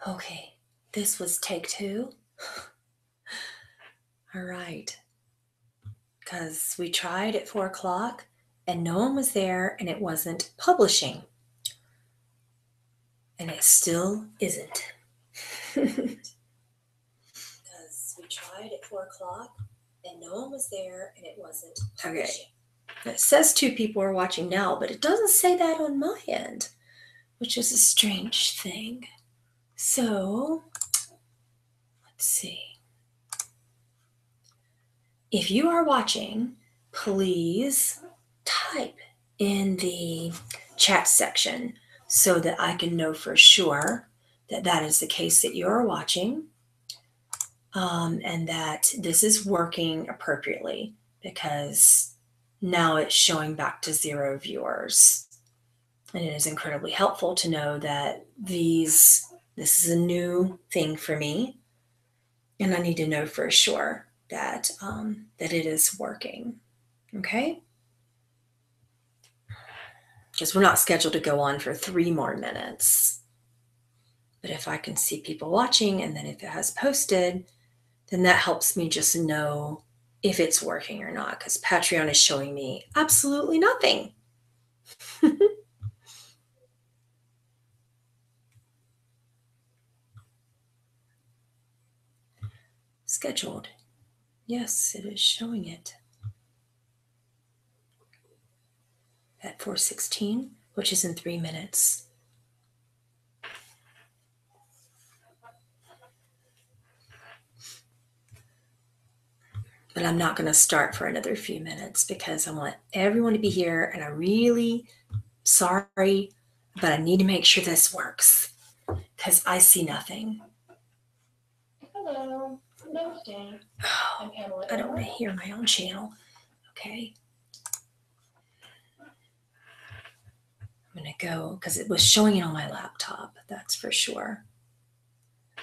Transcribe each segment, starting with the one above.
Okay, this was take 2. All right, because we tried at 4 o'clock and no one was there and it wasn't publishing. And it still isn't. Because we tried at 4 o'clock and no one was there and it wasn't publishing. Okay. It says 2 people are watching now, but it doesn't say that on my end, which is a strange thing. So, let's see. If you are watching, please type in the chat section so that I can know for sure that that is the case that you are watching, and that this is working appropriately, because now it's showing back to 0 viewers. And it is incredibly helpful to know that this is a new thing for me, and I need to know for sure that that it is working. Okay? Because we're not scheduled to go on for 3 more minutes. But if I can see people watching, and then if it has posted, then that helps me just know if it's working or not, because Patreon is showing me absolutely nothing. Scheduled. Yes, it is showing it at 4:16, which is in 3 minutes. But I'm not going to start for another few minutes because I want everyone to be here, and I'm really sorry, but I need to make sure this works because I see nothing. Hello. Namaste. Oh, I'm Pamela I don't want to Aaralyn. hear my own channel. Okay. I'm going to go because it was showing it on my laptop. That's for sure.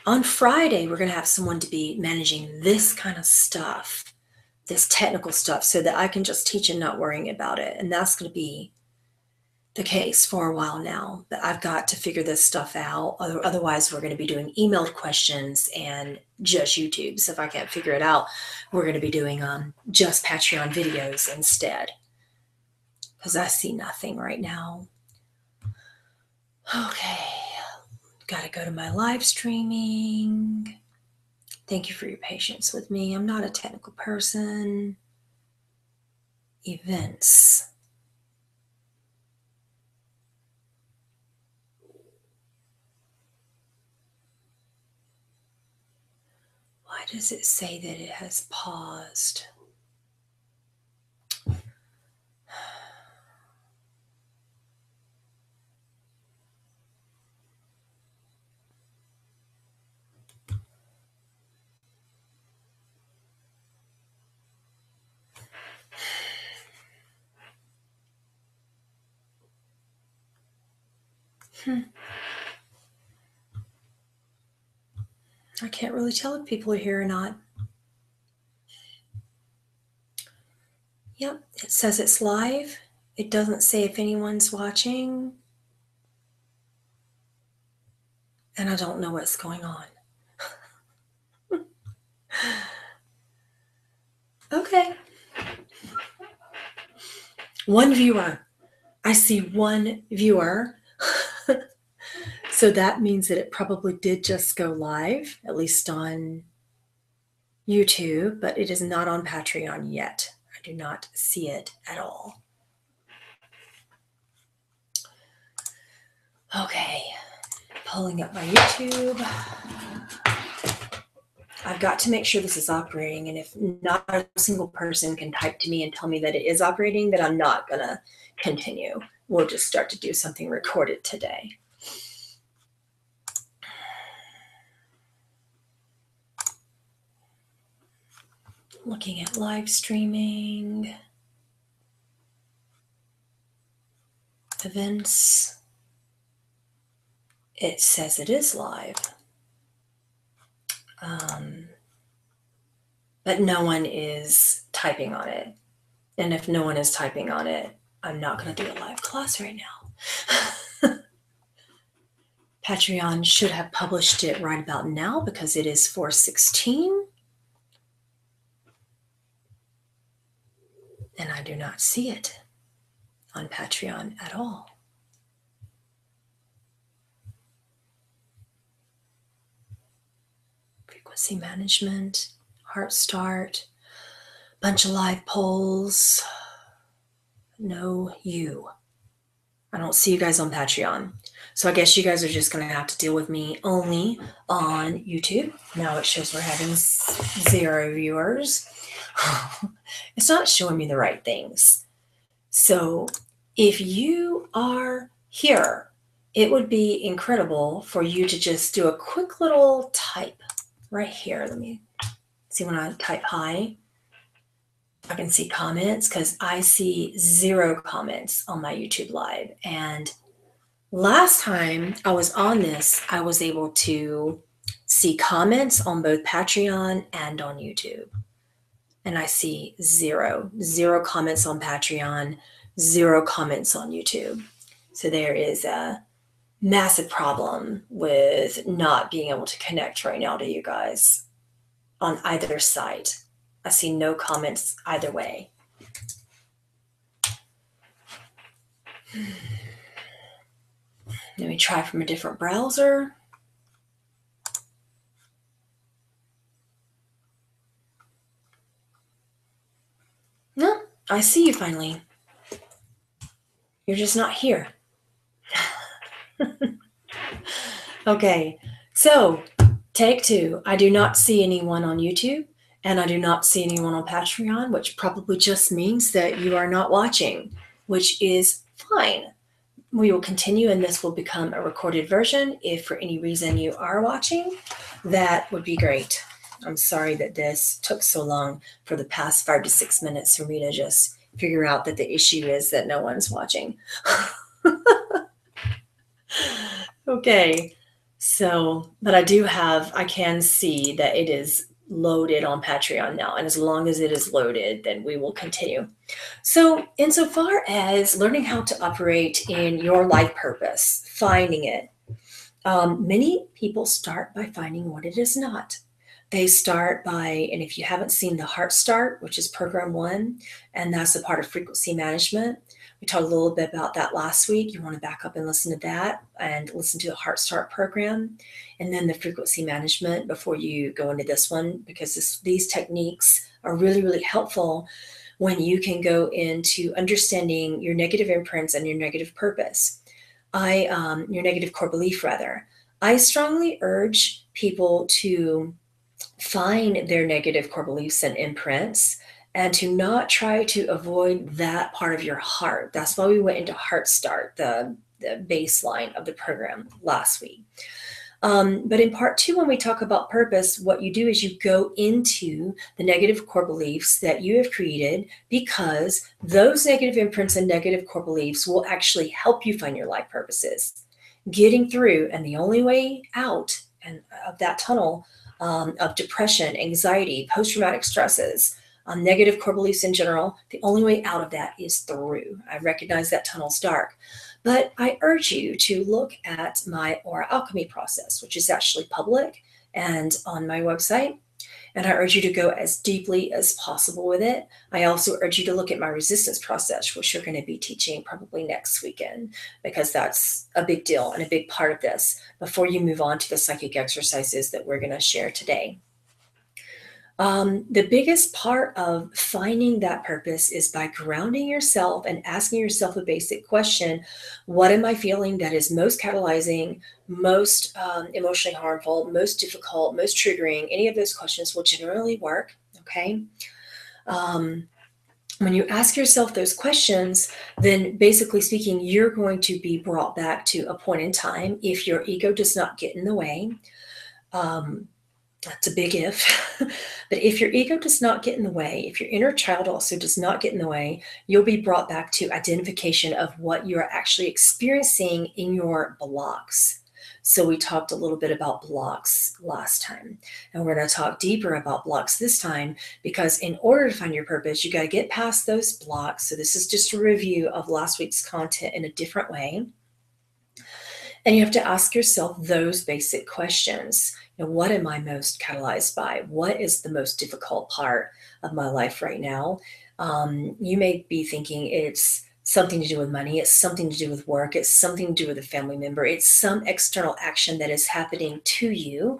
On Friday, we're going to have someone to be managing this kind of stuff, this technical stuff, so that I can just teach and not worrying about it. And that's going to be the case for a while now. But I've got to figure this stuff out. Otherwise, we're going to be doing emailed questions and just YouTube. So if I can't figure it out, we're going to be doing just Patreon videos instead, because I see nothing right now. Okay, got to go to my live streaming. Thank you for your patience with me. I'm not a technical person. Events. Why does it say that it has paused? I can't really tell if people are here or not. Yep, it says it's live. It doesn't say if anyone's watching. And I don't know what's going on. Okay. 1 viewer. I see 1 viewer. So that means that it probably did just go live, at least on YouTube, but it is not on Patreon yet. I do not see it at all. Okay, pulling up my YouTube. I've got to make sure this is operating, and if not a single person can type to me and tell me that it is operating, then I'm not gonna continue. We'll just start to do something recorded today. Looking at live streaming, events. It says it is live. But no one is typing on it. And if no one is typing on it, I'm not going to do a live class right now. Patreon should have published it right about now because it is 4:16. And I do not see it on Patreon at all. Frequency management, heart start, bunch of live polls. No, you. I don't see you guys on Patreon. So I guess you guys are just going to have to deal with me only on YouTube. Now it shows we're having 0 viewers. It's not showing me the right things. So if you are here, it would be incredible for you to just do a quick little type right here. Let me see when I type hi. I can see comments because I see 0 comments on my YouTube live. And last time I was on this, I was able to see comments on both Patreon and on YouTube. And I see 0 comments on Patreon, 0 comments on YouTube. So there is a massive problem with not being able to connect right now to you guys on either side. I see no comments either way. Let me try from a different browser. No, I see you finally. You're just not here. Okay, so take 2. I do not see anyone on YouTube and I do not see anyone on Patreon, which probably just means that you are not watching, which is fine. We will continue and this will become a recorded version. If for any reason you are watching, that would be great. I'm sorry that this took so long for the past 5 to 6 minutes for me to just figure out that the issue is that no one's watching. Okay, so, but I can see that it is loaded on Patreon now. And as long as it is loaded, then we will continue. So insofar as learning how to operate in your life purpose, finding it, many people start by finding what it is not. They start by, and if you haven't seen the Heart Start, which is program 1, and that's a part of frequency management, we talked a little bit about that last week. You want to back up and listen to that and listen to the Heart Start program and then the frequency management before you go into this one, because these techniques are really, really helpful when you can go into understanding your negative imprints and your negative purpose. Your negative core belief, rather. I strongly urge people to find their negative core beliefs and imprints and to not try to avoid that part of your heart. That's why we went into Heart Start, the baseline of the program last week. But in part 2, when we talk about purpose, what you do is you go into the negative core beliefs that you have created, because those negative imprints and negative core beliefs will actually help you find your life purposes. Getting through, and the only way out of that tunnel of depression, anxiety, post-traumatic stresses, negative core beliefs in general, the only way out of that is through. I recognize that tunnel's dark, but I urge you to look at my Aura Alchemy process, which is actually public and on my website. And I urge you to go as deeply as possible with it. I also urge you to look at my resistance process, which you're going to be teaching probably next weekend, because that's a big deal and a big part of this before you move on to the psychic exercises that we're going to share today. The biggest part of finding that purpose is by grounding yourself and asking yourself a basic question: what am I feeling that is most catalyzing, most emotionally harmful, most difficult, most triggering? Any of those questions will generally work, okay? When you ask yourself those questions, then basically speaking, you're going to be brought back to a point in time, if your ego does not get in the way. That's a big if. But if your ego does not get in the way, if your inner child also does not get in the way, you'll be brought back to identification of what you're actually experiencing in your blocks. So we talked a little bit about blocks last time, and we're going to talk deeper about blocks this time, because in order to find your purpose, you got to get past those blocks. So this is just a review of last week's content in a different way. And you have to ask yourself those basic questions. What am I most catalyzed by? What is the most difficult part of my life right now? You may be thinking it's something to do with money. It's something to do with work. It's something to do with a family member. It's some external action that is happening to you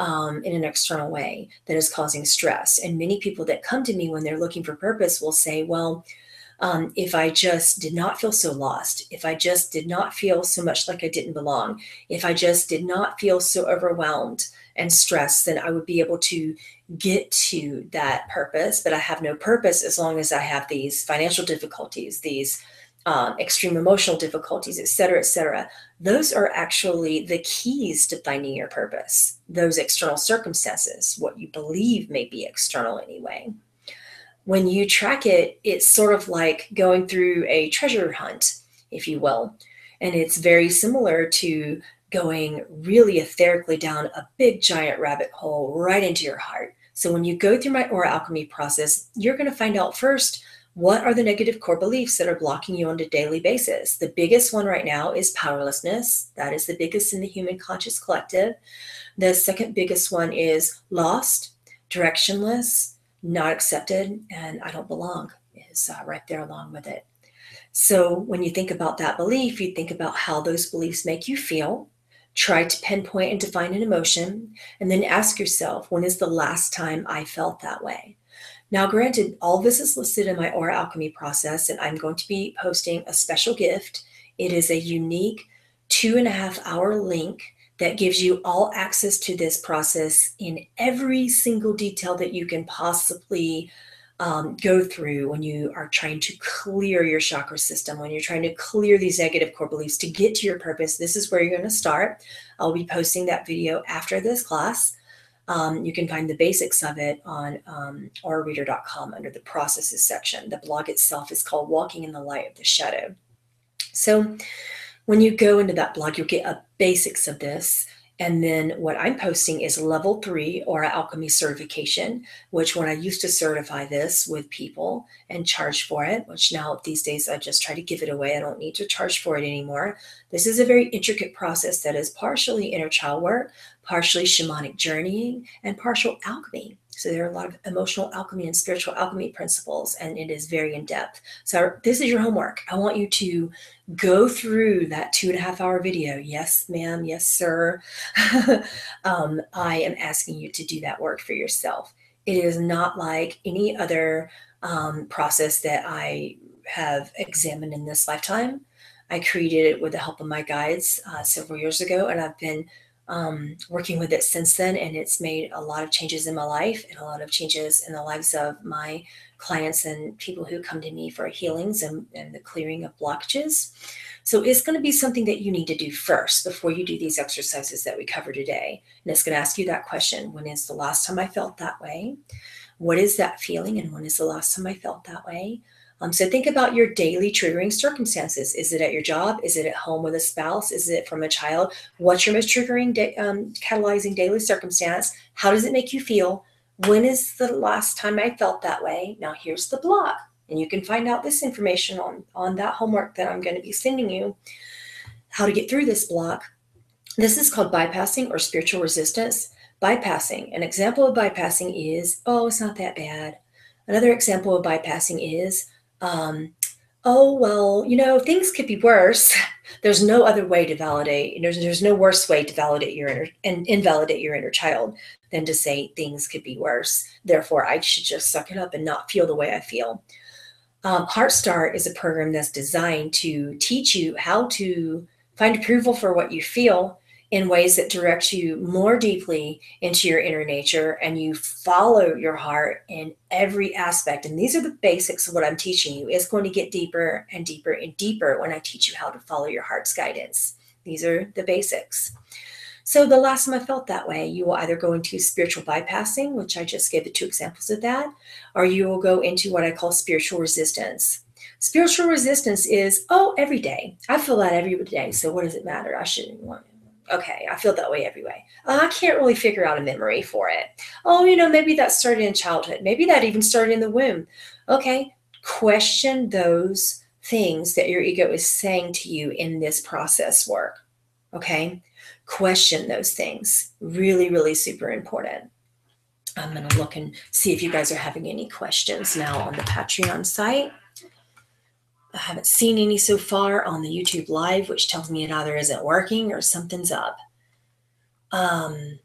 in an external way that is causing stress. And many people that come to me when they're looking for purpose will say, well, if I just did not feel so lost, if I just did not feel so much like I didn't belong, if I just did not feel so overwhelmed and stressed, then I would be able to get to that purpose. But I have no purpose as long as I have these financial difficulties, these extreme emotional difficulties, et cetera, et cetera. Those are actually the keys to finding your purpose. Those external circumstances, what you believe may be external anyway. When you track it, it's sort of like going through a treasure hunt, if you will. And it's very similar to going really etherically down a big giant rabbit hole right into your heart. So when you go through my aura alchemy process, you're going to find out first, what are the negative core beliefs that are blocking you on a daily basis? The biggest one right now is powerlessness. That is the biggest in the human conscious collective. The second biggest one is lost, directionless, not accepted, and I don't belong is right there along with it. So when you think about that belief, you think about how those beliefs make you feel, try to pinpoint and define an emotion, and then ask yourself, when is the last time I felt that way? Now, granted, all this is listed in my aura alchemy process, and I'm going to be posting a special gift. It is a unique 2.5-hour link that gives you all access to this process in every single detail that you can possibly go through when you are trying to clear your chakra system, when you're trying to clear these negative core beliefs to get to your purpose. This is where you're going to start. I'll be posting that video after this class. You can find the basics of it on aurareader.com under the processes section. The blog itself is called Walking in the Light of the Shadow. So when you go into that blog, you'll get a basics of this. And then what I'm posting is level 3 Aura Alchemy certification, which when I used to certify this with people and charge for it, which now these days I just try to give it away. I don't need to charge for it anymore. This is a very intricate process that is partially inner child work, partially shamanic journeying, and partial alchemy. So there are a lot of emotional alchemy and spiritual alchemy principles, and it is very in-depth. So this is your homework. I want you to go through that 2.5-hour video. Yes, ma'am. Yes, sir. I am asking you to do that work for yourself. It is not like any other process that I have examined in this lifetime. I created it with the help of my guides several years ago, and I've been working with it since then, and it's made a lot of changes in my life and a lot of changes in the lives of my clients and people who come to me for healings and the clearing of blockages. So it's going to be something that you need to do first before you do these exercises that we cover today. And it's going to ask you that question: when is the last time I felt that way? What is that feeling? And when is the last time I felt that way? So think about your daily triggering circumstances. Is it at your job? Is it at home with a spouse? Is it from a child? What's your most triggering, catalyzing daily circumstance? How does it make you feel? When is the last time I felt that way? Now here's the block. And you can find out this information on that homework that I'm going to be sending you, how to get through this block. This is called bypassing or spiritual resistance. Bypassing. An example of bypassing is, oh, it's not that bad. Another example of bypassing is, oh, well, things could be worse. There's no other way to validate. There's no worse way to validate your inner and invalidate your inner child than to say things could be worse. Therefore, I should just suck it up and not feel the way I feel. Heart Start is a program that's designed to teach you how to find approval for what you feel in ways that direct you more deeply into your inner nature, and you follow your heart in every aspect. And these are the basics of what I'm teaching you. It's going to get deeper and deeper and deeper when I teach you how to follow your heart's guidance. These are the basics. So the last time I felt that way, you will either go into spiritual bypassing, which I just gave the 2 examples of that, or you will go into what I call spiritual resistance. Spiritual resistance is, oh, every day. I feel that every day. So what does it matter? I shouldn't want it. Okay, I feel that way every way. I can't really figure out a memory for it. Oh, maybe that started in childhood. Maybe that even started in the womb. Okay, question those things that your ego is saying to you in this process work. Okay? Question those things. Really, really super important. I'm going to look and see if you guys are having any questions now on the Patreon site. I haven't seen any so far on the YouTube Live, which tells me it either isn't working or something's up. I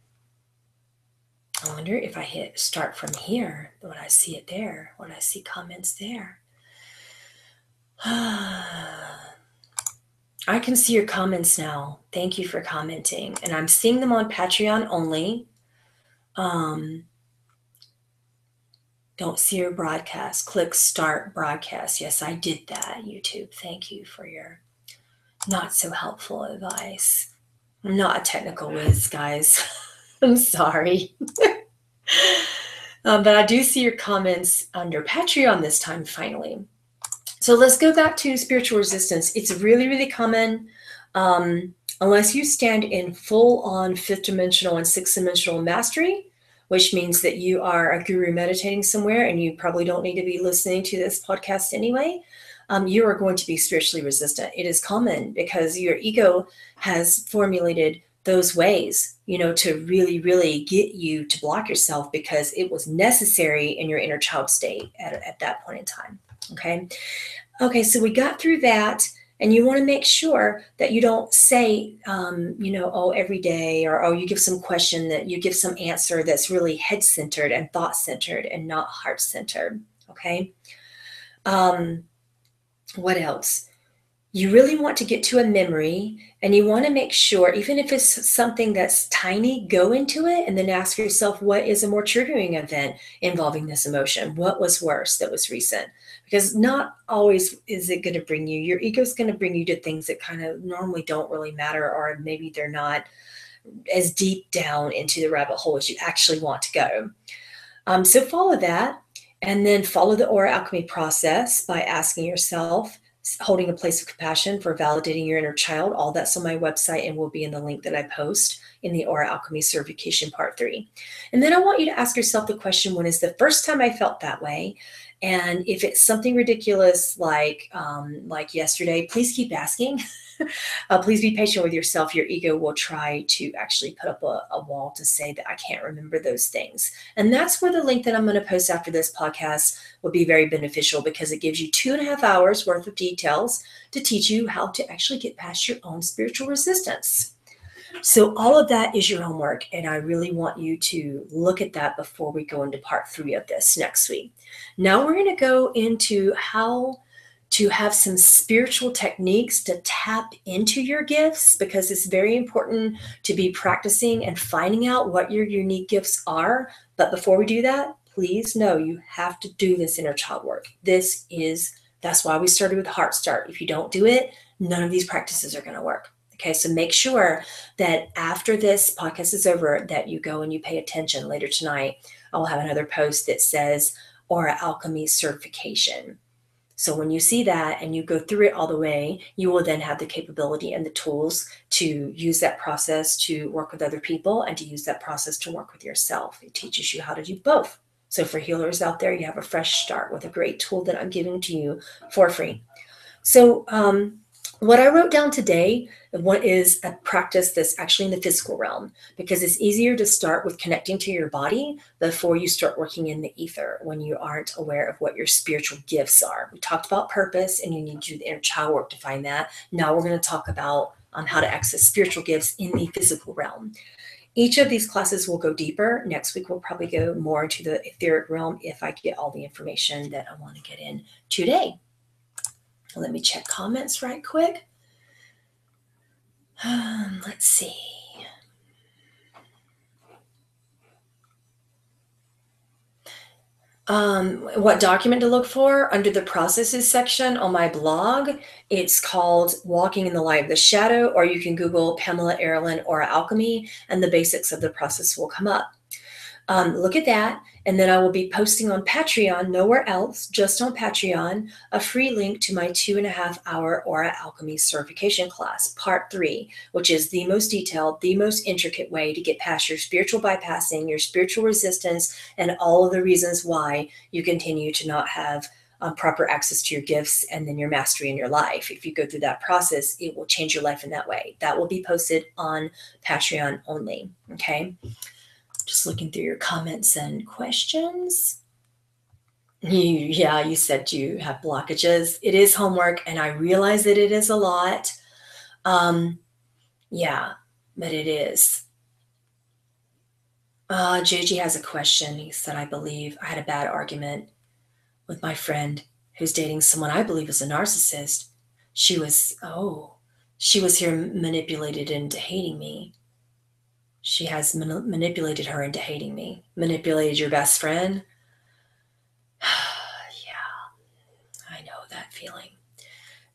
wonder if I hit start from here, would I see it there? Would I see comments there? I can see your comments now. Thank you for commenting. And I'm seeing them on Patreon only. Don't see your broadcast. Click start broadcast. Yes, I did that, YouTube. Thank you for your not so helpful advice. I'm not a technical whiz, guys. I'm sorry. But I do see your comments under Patreon this time, finally. So let's go back to spiritual resistance. It's really, really common. Unless you stand in full-on fifth dimensional and sixth dimensional mastery, which means that you are a guru meditating somewhere and you probably don't need to be listening to this podcast anyway, you are going to be spiritually resistant. It is common because your ego has formulated those ways, to really, really get you to block yourself because it was necessary in your inner child state at that point in time. Okay, so we got through that. And you want to make sure that you don't say, every day, or, you give some question, that you give some answer that's really head-centered and thought-centered and not heart-centered, okay? What else? You really want to get to a memory, and you want to make sure, even if it's something that's tiny, go into it and then ask yourself, what is a more triggering event involving this emotion? What was worse that was recent? Because not always is it going to bring you, your ego's going to bring you to things that kind of normally don't really matter, or maybe they're not as deep down into the rabbit hole as you actually want to go. So follow that, and then follow the aura alchemy process by asking yourself, holding a place of compassion for validating your inner child. All that's on my website and will be in the link that I post in the Aura Alchemy Certification Part 3. And then I want you to ask yourself the question, when is the first time I felt that way? And if it's something ridiculous like yesterday, please keep asking. Please be patient with yourself. Your ego will try to actually put up a wall to say that I can't remember those things. And that's where the link that I'm going to post after this podcast will be very beneficial, because it gives you 2.5 hours worth of details to teach you how to actually get past your own spiritual resistance. So all of that is your homework, and I really want you to look at that before we go into part 3 of this next week. Now we're going to go into how to have some spiritual techniques to tap into your gifts, because it's very important to be practicing and finding out what your unique gifts are. But before we do that, please know you have to do this inner child work. That's why we started with Heart Start. If you don't do it, none of these practices are going to work. Okay, so make sure that after this podcast is over, that you go and you pay attention. Later tonight, I will have another post that says Aura Alchemy Certification. So when you see that and you go through it all the way, you will then have the capability and the tools to use that process to work with other people and to use that process to work with yourself. It teaches you how to do both. So for healers out there, you have a fresh start with a great tool that I'm giving to you for free. So what I wrote down today, what is a practice that's actually in the physical realm, because it's easier to start with connecting to your body before you start working in the ether when you aren't aware of what your spiritual gifts are. We talked about purpose, and you need to do the inner child work to find that. Now we're going to talk about how to access spiritual gifts in the physical realm. Each of these classes will go deeper. Next week, we'll probably go more into the etheric realm if I get all the information that I want to get in today. Let me check comments right quick. Let's see. What document to look for? Under the processes section on my blog, it's called Walking in the Light of the Shadow, or you can Google Pamela Aaralyn Aura Alchemy, and the basics of the process will come up. Look at that, and then I will be posting on Patreon, nowhere else, just on Patreon, a free link to my 2.5-hour Aura Alchemy Certification class, Part 3, which is the most detailed, the most intricate way to get past your spiritual bypassing, your spiritual resistance, and all of the reasons why you continue to not have proper access to your gifts and then your mastery in your life. If you go through that process, it will change your life in that way. That will be posted on Patreon only. Okay. Just looking through your comments and questions. You said you have blockages. It is homework, and I realize that it is a lot. Yeah, but it is. JG has a question. He said, I believe I had a bad argument with my friend who's dating someone I believe is a narcissist. She was here manipulated into hating me. She has manipulated her into hating me. Manipulated your best friend? Yeah, I know that feeling.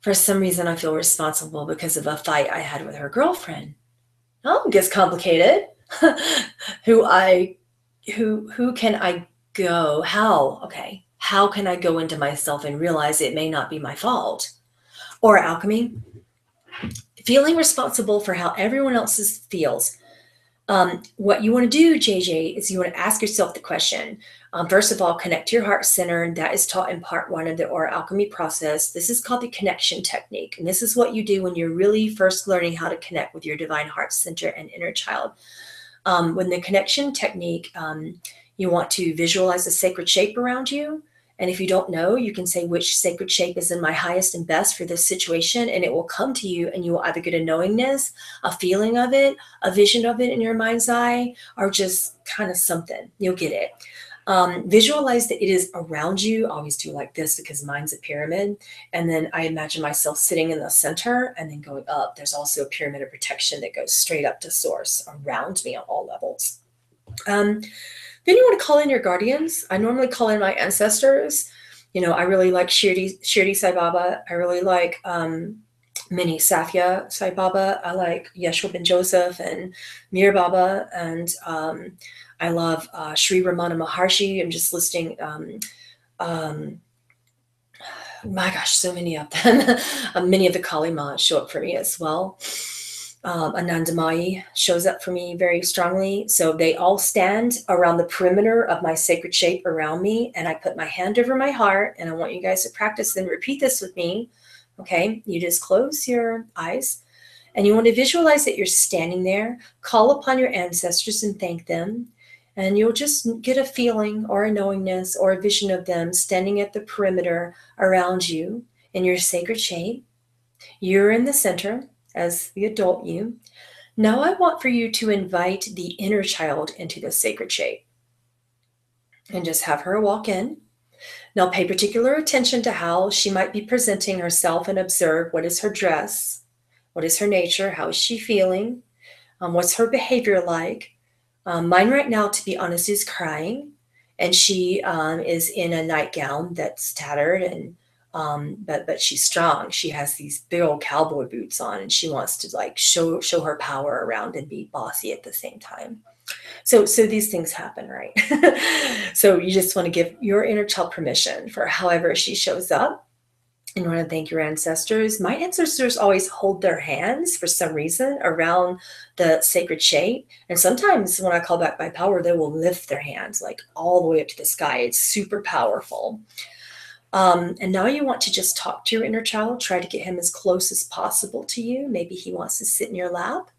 For some reason, I feel responsible because of a fight I had with her girlfriend. Oh, it gets complicated. Who can I go? How? Okay. How can I go into myself and realize it may not be my fault? Or alchemy, feeling responsible for how everyone else feels. What you want to do, JJ, is you want to ask yourself the question. First of all, connect to your heart center. That is taught in part 1 of the Aura Alchemy process. This is called the connection technique. And this is what you do when you're really first learning how to connect with your divine heart center and inner child. When the connection technique, you want to visualize a sacred shape around you. And if you don't know, you can say which sacred shape is in my highest and best for this situation, and it will come to you, and you will either get a knowingness, a feeling of it, a vision of it in your mind's eye, or just kind of something. You'll get it. Visualize that it is around you. I always do like this because mine's a pyramid. And then I imagine myself sitting in the center and then going up. There's also a pyramid of protection that goes straight up to source around me on all levels. Then you want to call in your guardians. I normally call in my ancestors. I really like Shirdi Sai Baba. I really like Mini Safia Sai Baba. I like Yeshua Ben Joseph and Mir Baba. And I love Sri Ramana Maharshi. I'm just listing, my gosh, so many of them. Many of the Kali Ma show up for me as well. Anandamayi shows up for me very strongly. So they all stand around the perimeter of my sacred shape around me. And I put my hand over my heart. And I want you guys to practice and repeat this with me. Okay. You just close your eyes. And you want to visualize that you're standing there. Call upon your ancestors and thank them. And you'll just get a feeling or a knowingness or a vision of them standing at the perimeter around you in your sacred shape. You're in the center as the adult you. Now I want for you to invite the inner child into the sacred shape. And just have her walk in. Now pay particular attention to how she might be presenting herself and observe what is her dress, what is her nature, how is she feeling, what's her behavior like. Mine right now, to be honest, is crying. And she is in a nightgown that's tattered, and but she's strong. She has these big old cowboy boots on, and she wants to show her power around and be bossy at the same time. So these things happen, right? So you just want to give your inner child permission for however she shows up. And you want to thank your ancestors. My ancestors always hold their hands for some reason around the sacred shape. And sometimes when I call back my power, they will lift their hands like all the way up to the sky. It's super powerful. And now you want to just talk to your inner child. Try to get him as close as possible to you. Maybe he wants to sit in your lap.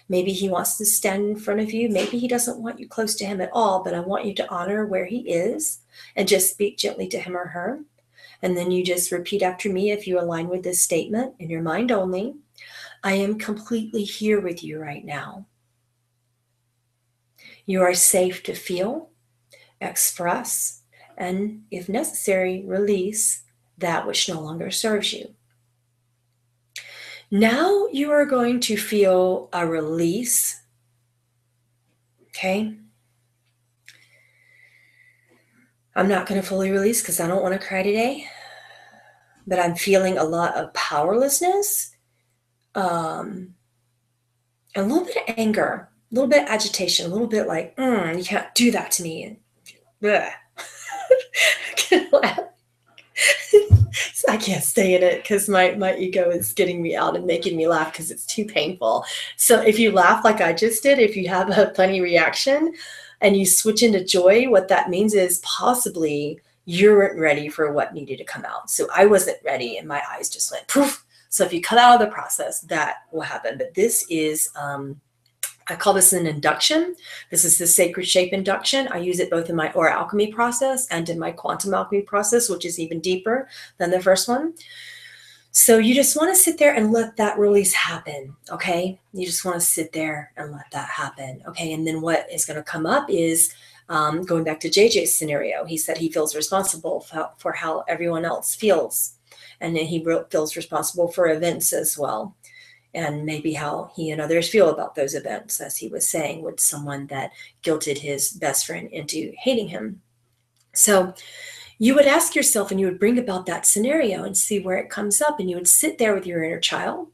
Maybe he wants to stand in front of you. Maybe he doesn't want you close to him at all, but I want you to honor where he is and just speak gently to him or her. And then you just repeat after me if you align with this statement in your mind only. I am completely here with you right now. You are safe to feel, express, and if necessary, release that which no longer serves you. Now you are going to feel a release. Okay? I'm not going to fully release because I don't want to cry today. But I'm feeling a lot of powerlessness, a little bit of anger, a little bit of agitation, a little bit like, you can't do that to me. I can't laugh. I can't stay in it because my ego is getting me out and making me laugh because it's too painful. So if you laugh like I just did, if you have a funny reaction and you switch into joy, what that means is possibly you weren't ready for what needed to come out. So I wasn't ready and my eyes just went poof. So if you cut out of the process, that will happen. But this is, I call this an induction. This is the sacred shape induction. I use it both in my aura alchemy process and in my quantum alchemy process, which is even deeper than the first one. So you just want to sit there and let that release happen, okay? You just want to sit there and let that happen, okay? And then what is going to come up is, going back to JJ's scenario, he said he feels responsible for how everyone else feels. And then he feels responsible for events as well. And maybe how he and others feel about those events, as he was saying, with someone that guilted his best friend into hating him. So you would ask yourself and you would bring about that scenario and see where it comes up. And you would sit there with your inner child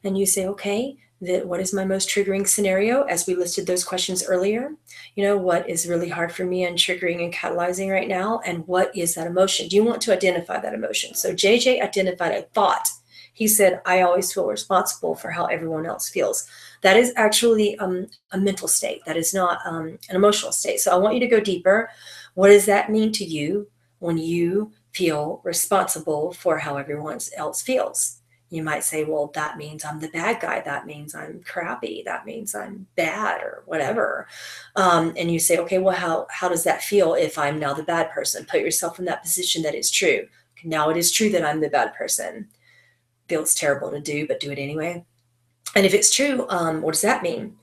and you say, okay, what is my most triggering scenario? As we listed those questions earlier, what is really hard for me and triggering and catalyzing right now? And what is that emotion? Do you want to identify that emotion? So JJ identified a thought. He said, I always feel responsible for how everyone else feels. That is actually a mental state. That is not an emotional state. So I want you to go deeper. What does that mean to you when you feel responsible for how everyone else feels? You might say, well, that means I'm the bad guy. That means I'm crappy. That means I'm bad or whatever. And you say, okay, well, how does that feel if I'm now the bad person? Put yourself in that position that is true. Now it is true that I'm the bad person. Feels terrible to do, but do it anyway. And if it's true, what does that mean?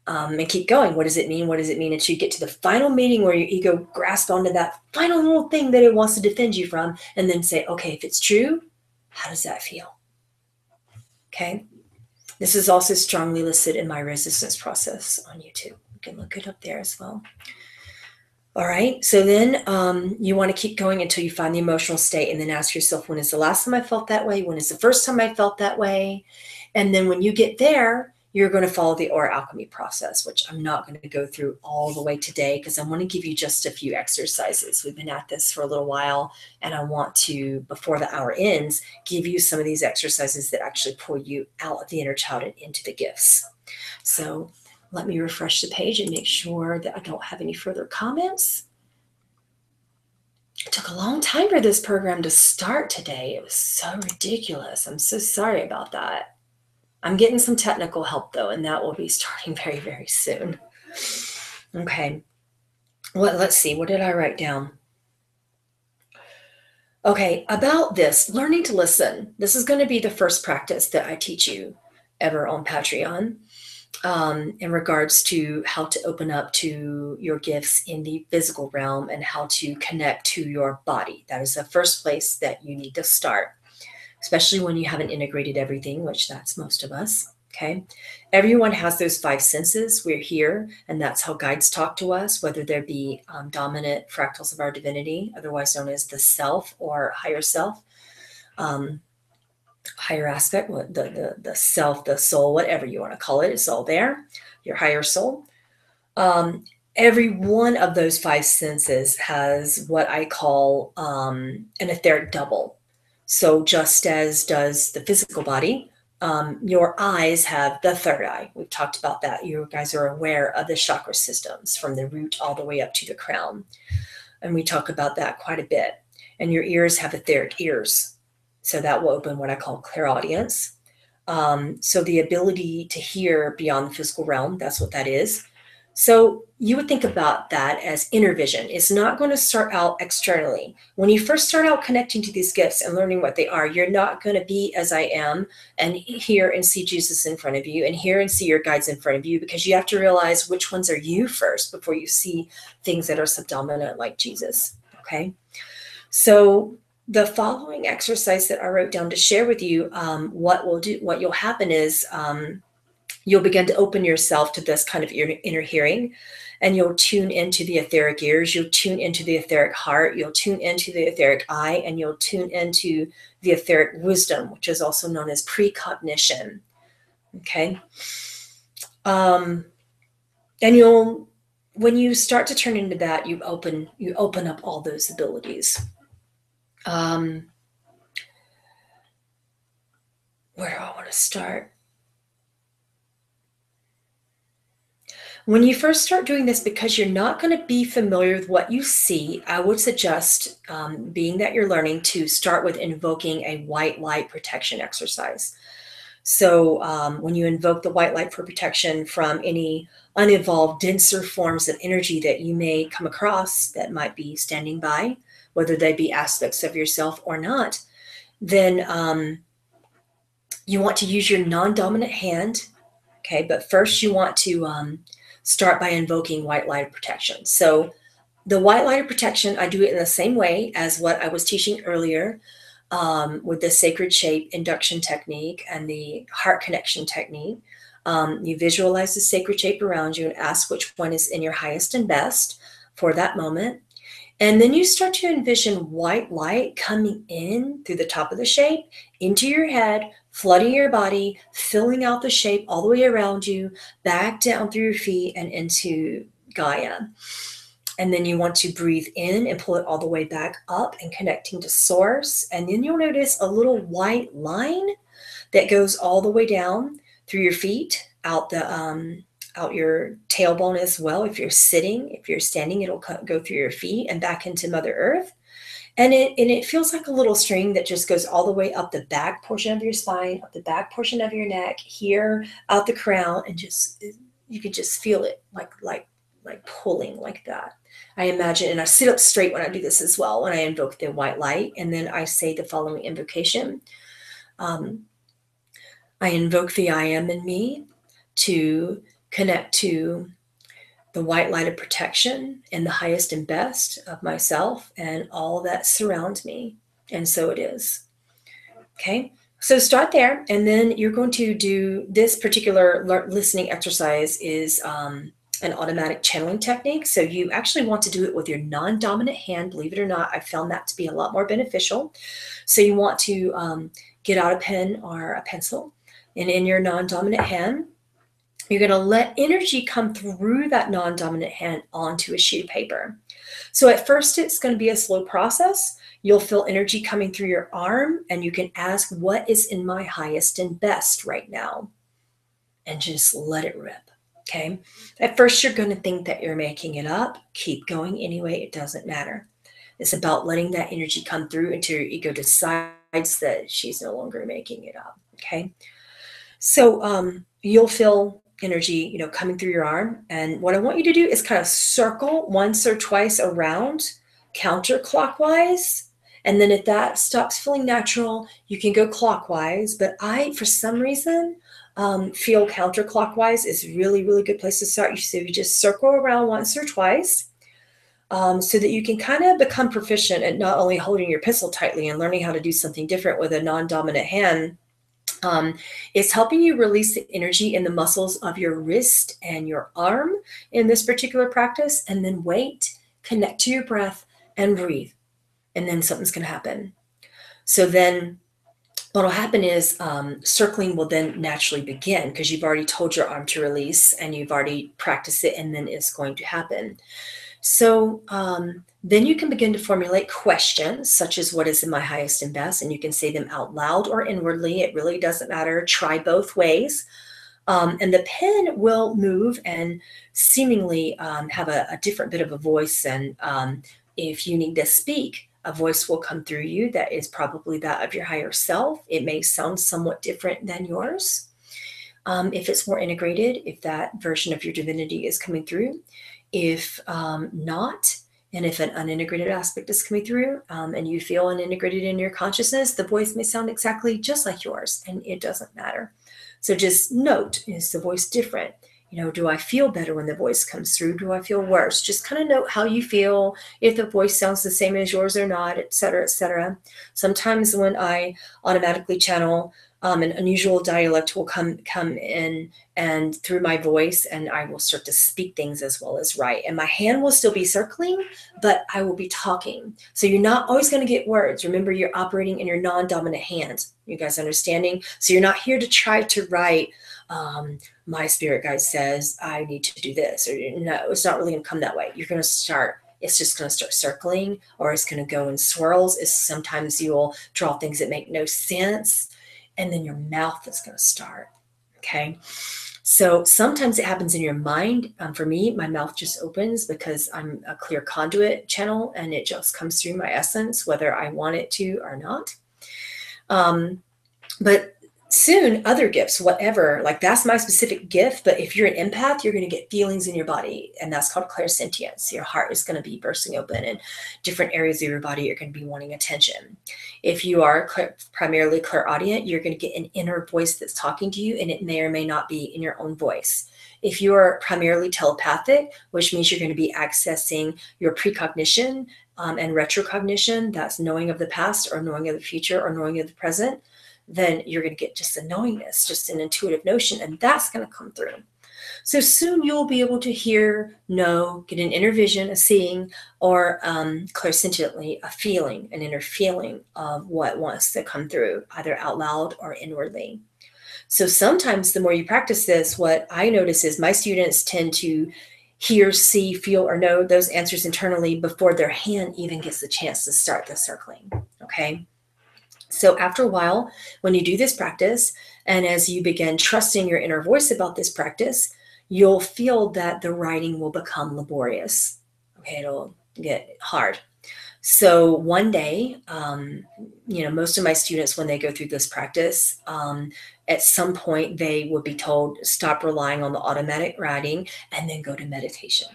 And keep going. What does it mean? What does it mean until you get to the final meeting where your ego grasps onto that final little thing that it wants to defend you from, and then say, okay, if it's true, how does that feel? Okay. This is also strongly listed in my resistance process on YouTube. You can look it up there as well. All right. So then you want to keep going until you find the emotional state, and then ask yourself, when is the last time I felt that way? When is the first time I felt that way? And then when you get there, you're going to follow the aura alchemy process, which I'm not going to go through all the way today because I want to give you just a few exercises. We've been at this for a little while, and I want to, before the hour ends, give you some of these exercises that actually pull you out of the inner child and into the gifts. So let me refresh the page and make sure that I don't have any further comments. It took a long time for this program to start today. It was so ridiculous. I'm so sorry about that. I'm getting some technical help though, and that will be starting very, very soon. Okay. Well, let's see. What did I write down? Okay, about this, learning to listen. This is going to be the first practice that I teach you ever on Patreon. In regards to how to open up to your gifts in the physical realm and how to connect to your body. That is the first place that you need to start, especially when you haven't integrated everything, which that's most of us. Okay. Everyone has those five senses. We're here, and that's how guides talk to us, whether there be dominant fractals of our divinity, otherwise known as the self or higher self. Higher aspect, the self, the soul, whatever you want to call it, it's all there, your higher soul. Every one of those five senses has what I call an etheric double. So just as does the physical body, your eyes have the third eye. We've talked about that. You guys are aware of the chakra systems from the root all the way up to the crown. And we talk about that quite a bit. And your ears have etheric ears. So that will open what I call clairaudience. So the ability to hear beyond the physical realm, that's what that is. So you would think about that as inner vision. It's not going to start out externally. When you first start out connecting to these gifts and learning what they are, you're not going to be as I am and hear and see Jesus in front of you and hear and see your guides in front of you, because you have to realize which ones are you first before you see things that are subdominant like Jesus. Okay. So the following exercise that I wrote down to share with you, what will happen is you'll begin to open yourself to this kind of inner hearing, and you'll tune into the etheric ears, you'll tune into the etheric heart, you'll tune into the etheric eye, and you'll tune into the etheric wisdom, which is also known as precognition. Okay. And when you start to turn into that, you open up all those abilities. Where do I want to start? When you first start doing this, because you're not going to be familiar with what you see, I would suggest, being that you're learning, to start with invoking a white light protection exercise. So when you invoke the white light for protection from any unevolved, denser forms of energy that you may come across that might be standing by, whether they be aspects of yourself or not, then you want to use your non-dominant hand. Okay, but first you want to start by invoking white light protection. So the white light of protection, I do it in the same way as what I was teaching earlier, with the sacred shape induction technique and the heart connection technique. You visualize the sacred shape around you and ask which one is in your highest and best for that moment. And then you start to envision white light coming in through the top of the shape, into your head, flooding your body, filling out the shape all the way around you, back down through your feet and into Gaia. And then you want to breathe in and pull it all the way back up and connecting to source. And then you'll notice a little white line that goes all the way down through your feet, out your tailbone as well. If you're sitting, if you're standing, it'll go through your feet and back into Mother Earth. And it feels like a little string that just goes all the way up the back portion of your spine, up the back portion of your neck, here, out the crown, and just, you can just feel it like pulling like that. I imagine, and I sit up straight when I do this as well, when I invoke the white light, and then I say the following invocation. I invoke the I am in me to connect to the white light of protection and the highest and best of myself and all that surrounds me. And so it is. Okay, so start there, and then you're going to do this particular listening exercise is an automatic channeling technique. So you actually want to do it with your non-dominant hand. Believe it or not, I found that to be a lot more beneficial. So you want to get out a pen or a pencil, and in your non-dominant hand, you're going to let energy come through that non-dominant hand onto a sheet of paper. So at first, it's going to be a slow process. You'll feel energy coming through your arm, and you can ask, what is in my highest and best right now? And just let it rip. Okay. At first, you're going to think that you're making it up. Keep going anyway. It doesn't matter. It's about letting that energy come through until your ego decides that she's no longer making it up. Okay. So you'll feel energy, coming through your arm. And what I want you to do is kind of circle once or twice around counterclockwise. And then if that stops feeling natural, you can go clockwise. But for some reason, feel counterclockwise is really, really good place to start. So you just circle around once or twice, so that you can kind of become proficient at not only holding your pencil tightly and learning how to do something different with a non-dominant hand. It's helping you release the energy in the muscles of your wrist and your arm in this particular practice. And then wait, connect to your breath and breathe. And then something's going to happen. So then what will happen is circling will then naturally begin, because you've already told your arm to release and you've already practiced it, and then it's going to happen. So then you can begin to formulate questions such as, what is in my highest and best? And you can say them out loud or inwardly. It really doesn't matter. Try both ways. And the pen will move and seemingly have a different bit of a voice. And if you need to speak, a voice will come through you that is probably that of your higher self. It may sound somewhat different than yours. If it's more integrated, if that version of your divinity is coming through. If not, and if an unintegrated aspect is coming through, and you feel unintegrated in your consciousness, the voice may sound exactly just like yours, and it doesn't matter. So just note, is the voice different? Do I feel better when the voice comes through? Do I feel worse? Just kind of note how you feel, if the voice sounds the same as yours or not, et cetera, et cetera. Sometimes when I automatically channel, an unusual dialect will come in and through my voice, and I will start to speak things as well as write. And my hand will still be circling, but I will be talking. So you're not always going to get words. Remember, you're operating in your non-dominant hand. You guys understanding? So you're not here to try to write, my spirit guide says I need to do this, or no, it's not really going to come that way. You're going to start. It's just going to start circling, or it's going to go in swirls. Sometimes you'll draw things that make no sense. And then your mouth is going to start. Okay. So sometimes it happens in your mind. For me, my mouth just opens because I'm a clear conduit channel and it just comes through my essence, whether I want it to or not. But soon other gifts, whatever, like that's my specific gift. But if you're an empath, you're going to get feelings in your body, and that's called clairsentience. Your heart is going to be bursting open and different areas of your body are going to be wanting attention. If you are primarily clairaudient, you're going to get an inner voice that's talking to you, and it may or may not be in your own voice. If you are primarily telepathic, which means you're going to be accessing your precognition and retrocognition, that's knowing of the past or knowing of the future or knowing of the present, then you're going to get just a knowingness, just an intuitive notion, and that's going to come through. So soon you'll be able to hear, know, get an inner vision, a seeing, or clairsentiently, a feeling, an inner feeling of what wants to come through, either out loud or inwardly. So sometimes the more you practice this, what I notice is my students tend to hear, see, feel, or know those answers internally before their hand even gets the chance to start the circling, okay? So after a while, when you do this practice, and as you begin trusting your inner voice about this practice, you'll feel that the writing will become laborious. Okay, it'll get hard. So one day, most of my students, when they go through this practice, at some point they would be told, stop relying on the automatic writing and then go to meditation.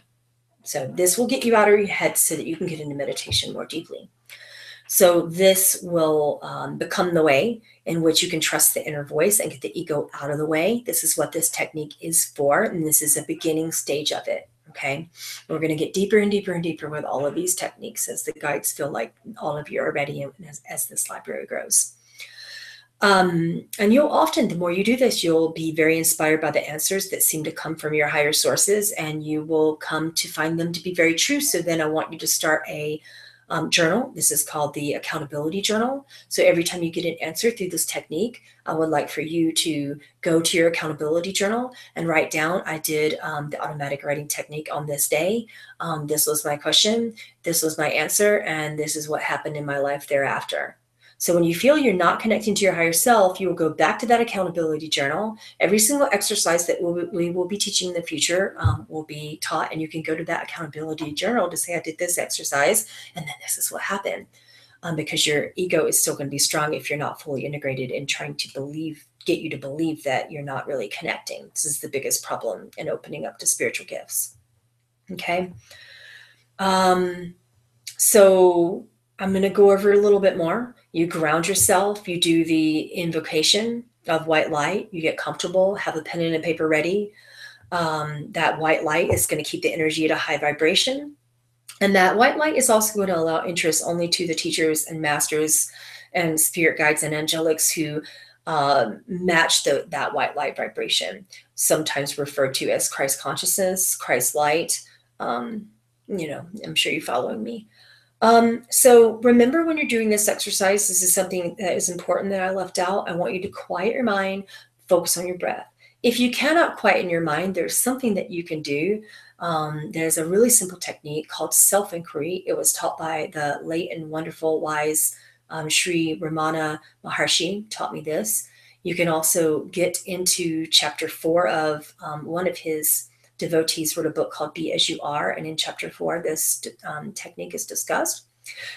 So this will get you out of your head so that you can get into meditation more deeply. So this will become the way in which you can trust the inner voice and get the ego out of the way. This is what this technique is for, and this is a beginning stage of it, okay? We're going to get deeper and deeper and deeper with all of these techniques as the guides feel like all of you are ready and as this library grows. And you'll often, the more you do this, you'll be very inspired by the answers that seem to come from your higher sources, and you will come to find them to be very true. So then I want you to start a journal. This is called the accountability journal. So every time you get an answer through this technique, I would like for you to go to your accountability journal and write down, I did the automatic writing technique on this day. This was my question. This was my answer. And this is what happened in my life thereafter. So when you feel you're not connecting to your higher self, you will go back to that accountability journal. Every single exercise that we will be teaching in the future will be taught, and you can go to that accountability journal to say, I did this exercise, and then this is what happened. Because your ego is still going to be strong if you're not fully integrated in trying to get you to believe that you're not really connecting. This is the biggest problem in opening up to spiritual gifts. Okay. So I'm going to go over a little bit more. You ground yourself, you do the invocation of white light, you get comfortable, have a pen and a paper ready. That white light is going to keep the energy at a high vibration. And that white light is also going to allow interest only to the teachers and masters and spirit guides and angelics who match that white light vibration, sometimes referred to as Christ consciousness, Christ light. I'm sure you're following me. So remember, when you're doing this exercise, this is something that is important that I left out. I want you to quiet your mind, focus on your breath. If you cannot quieten your mind, there's something that you can do. There's a really simple technique called self-inquiry. It was taught by the late and wonderful, wise Sri Ramana Maharshi taught me this. You can also get into chapter 4 of one of his devotees wrote a book called Be As You Are, and in chapter 4 this technique is discussed.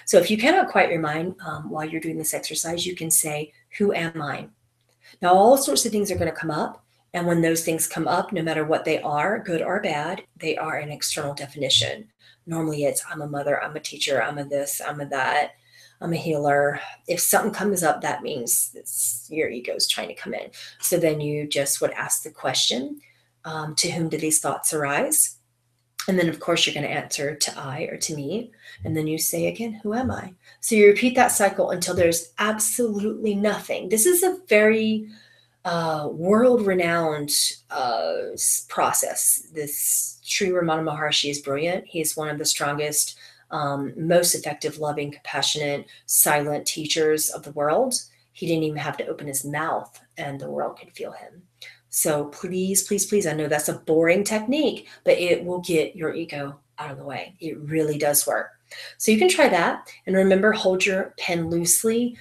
So if you cannot quiet your mind while you're doing this exercise, you can say, who am I? Now all sorts of things are going to come up, and when those things come up, no matter what they are, good or bad, they are an external definition. Normally it's, I'm a mother, I'm a teacher, I'm a this, I'm a that, I'm a healer. If something comes up, that means your ego is trying to come in. So then you just would ask the question, to whom do these thoughts arise? And then, of course, you're going to answer to I or to me. And then you say again, who am I? So you repeat that cycle until there's absolutely nothing. This is a very world-renowned process. This Sri Ramana Maharshi is brilliant. He's one of the strongest, most effective, loving, compassionate, silent teachers of the world. He didn't even have to open his mouth, and the world could feel him. So please, please, please, I know that's a boring technique, but it will get your ego out of the way. It really does work. So you can try that. And remember, hold your pen loosely.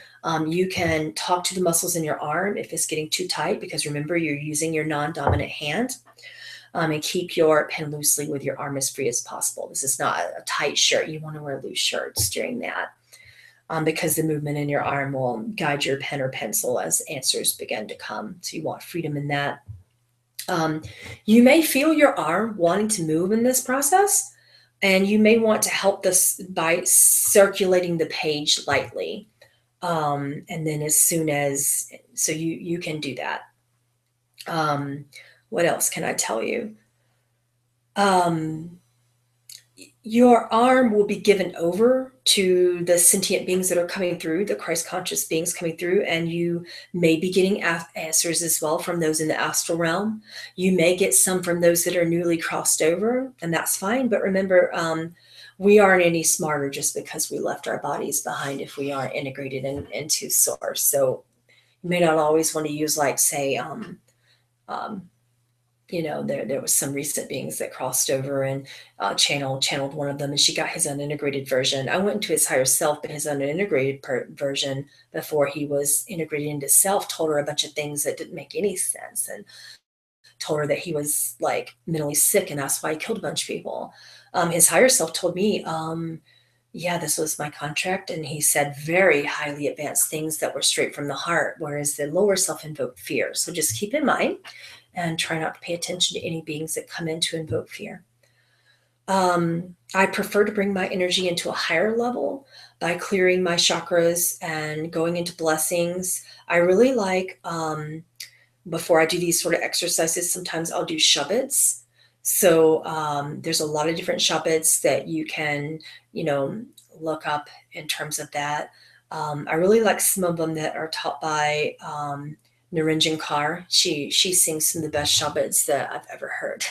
You can talk to the muscles in your arm if it's getting too tight, because remember, you're using your non-dominant hand. And keep your pen loosely with your arm as free as possible. This is not a tight shirt. You want to wear loose shirts during that, because the movement in your arm will guide your pen or pencil as answers begin to come. So you want freedom in that. You may feel your arm wanting to move in this process, and you may want to help this by circulating the page lightly. And then so you can do that. What else can I tell you? Your arm will be given over to the sentient beings that are coming through, the Christ conscious beings coming through, and you may be getting answers as well from those in the astral realm. You may get some from those that are newly crossed over, and that's fine. But remember, we aren't any smarter just because we left our bodies behind if we aren't integrated into Source. So you may not always want to use, like, say, there was some recent beings that crossed over and channeled one of them, and she got his unintegrated version. I went into his higher self, but his unintegrated version, before he was integrated into self, told her a bunch of things that didn't make any sense, and told her that he was like mentally sick, and that's why he killed a bunch of people. His higher self told me, yeah, this was my contract, and he said very highly advanced things that were straight from the heart, whereas the lower self invoked fear. So just keep in mind and try not to pay attention to any beings that come in to invoke fear. I prefer to bring my energy into a higher level by clearing my chakras and going into blessings. I really like, before I do these sort of exercises, sometimes I'll do shabats. So there's a lot of different shabats that you can, look up in terms of that. I really like some of them that are taught by Naranjan Kaur. She sings some of the best shabats that I've ever heard.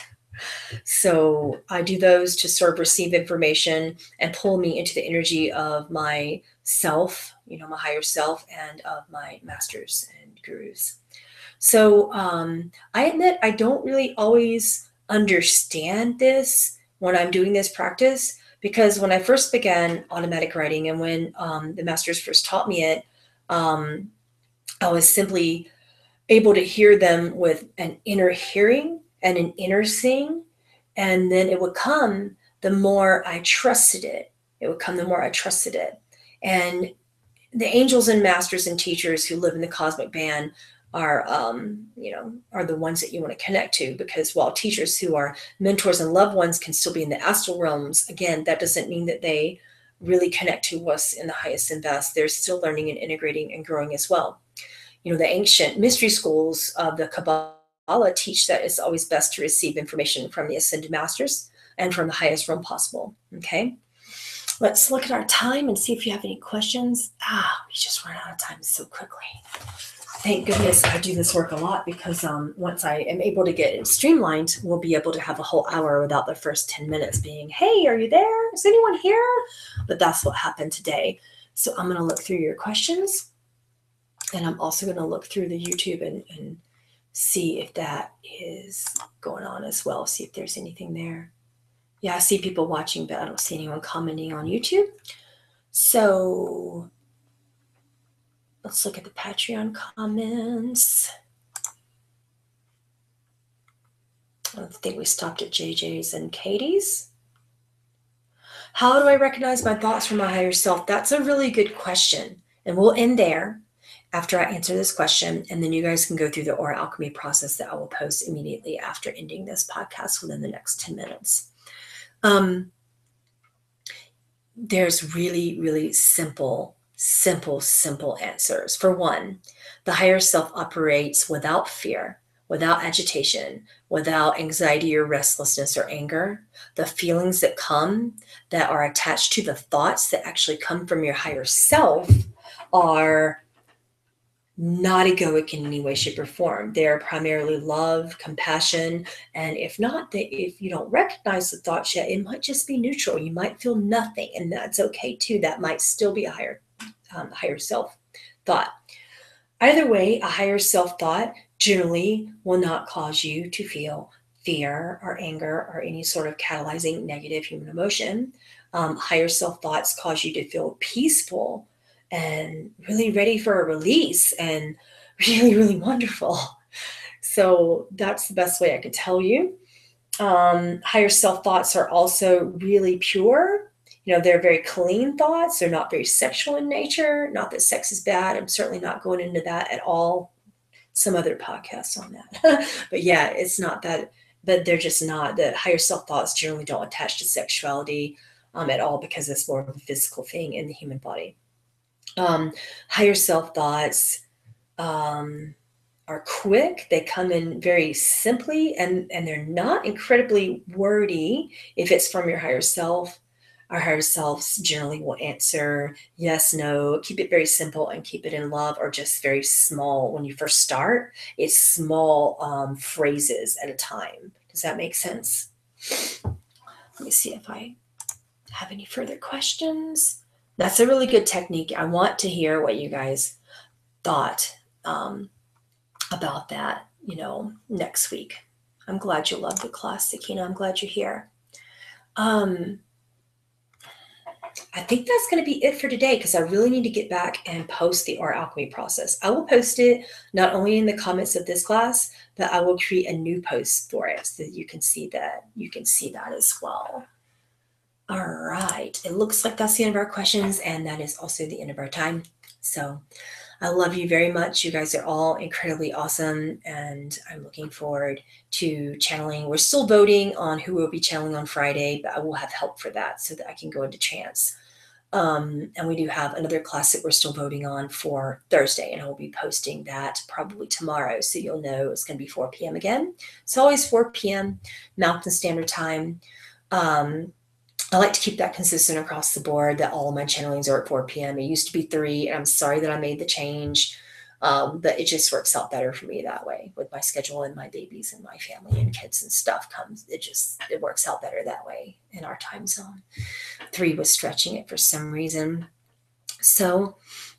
So I do those to sort of receive information and pull me into the energy of my self, my higher self, and of my masters and gurus. So I admit I don't really always understand this when I'm doing this practice, because when I first began automatic writing and when the masters first taught me it, I was simply able to hear them with an inner hearing and an inner seeing. And then it would come the more I trusted it. And the angels and masters and teachers who live in the cosmic band are the ones that you want to connect to, because while teachers who are mentors and loved ones can still be in the astral realms, again, that doesn't mean that they really connect to us in the highest and best. They're still learning and integrating and growing as well. The ancient mystery schools of the Kabbalah teach that it's always best to receive information from the ascended masters and from the highest realm possible. Okay, let's look at our time and see if you have any questions. We just ran out of time so quickly. Thank goodness I do this work a lot, because once I am able to get it streamlined, we'll be able to have a whole hour without the first 10 minutes being, hey, are you there? Is anyone here? But that's what happened today. So I'm going to look through your questions. And I'm also going to look through the YouTube and see if that is going on as well. See if there's anything there. Yeah, I see people watching, but I don't see anyone commenting on YouTube. So let's look at the Patreon comments. I think we stopped at JJ's and Katie's. How do I recognize my thoughts from my higher self? That's a really good question. And we'll end there after I answer this question, and then you guys can go through the aura alchemy process that I will post immediately after ending this podcast within the next 10 minutes. There's really, really simple answers. For one, the higher self operates without fear, without agitation, without anxiety or restlessness or anger. The feelings that come that are attached to the thoughts that actually come from your higher self are not egoic in any way, shape, or form. They're primarily love, compassion, and if you don't recognize the thoughts yet, it might just be neutral. You might feel nothing, and that's okay too. That might still be a higher self thought. Either way, a higher self thought generally will not cause you to feel fear or anger or any sort of catalyzing negative human emotion. Higher self thoughts cause you to feel peaceful and really ready for a release and really, really wonderful. So that's the best way I could tell you. Higher self thoughts are also really pure. They're very clean thoughts. They're not very sexual in nature. Not that sex is bad. I'm certainly not going into that at all. Some other podcasts on that. But yeah, it's not that, but they're just not. The higher self thoughts generally don't attach to sexuality at all, because it's more of a physical thing in the human body. Higher self thoughts are quick. They come in very simply, and they're not incredibly wordy if it's from your higher self. Our higher selves generally will answer yes, no, keep it very simple and keep it in love, or just very small. When you first start, it's small phrases at a time. Does that make sense? Let me see if I have any further questions. That's a really good technique. I want to hear what you guys thought about that, next week. I'm glad you love the class, Sakina. I'm glad you're here. I think that's going to be it for today, because I really need to get back and post the art alchemy process. I will post it not only in the comments of this class, but I will create a new post for it so that you can see that. You can see that as well. All right. It looks like that's the end of our questions, and that is also the end of our time. So I love you very much. You guys are all incredibly awesome, and I'm looking forward to channeling. We're still voting on who will be channeling on Friday, but I will have help for that so that I can go into trance. And we do have another class that we're still voting on for Thursday, and I will be posting that probably tomorrow, so you'll know it's going to be 4 p.m. again. It's always 4 p.m. Mountain Standard Time. I like to keep that consistent across the board, that all of my channelings are at 4 p.m. It used to be 3, and I'm sorry that I made the change, but it just works out better for me that way with my schedule and my babies and my family and kids and stuff. It works out better that way in our time zone. 3 was stretching it for some reason. So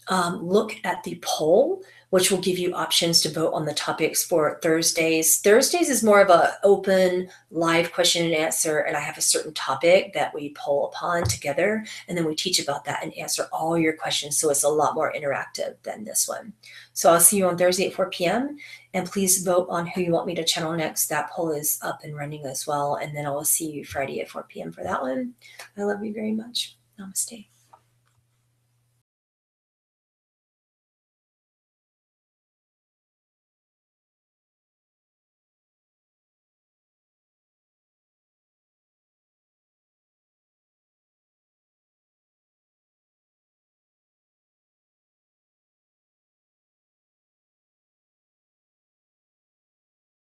look at the poll, which will give you options to vote on the topics for Thursdays. Thursdays is more of an open live question and answer, and I have a certain topic that we poll upon together, and then we teach about that and answer all your questions. So it's a lot more interactive than this one. So I'll see you on Thursday at 4 p.m. And please vote on who you want me to channel next. That poll is up and running as well. And then I will see you Friday at 4 p.m. for that one. I love you very much. Namaste.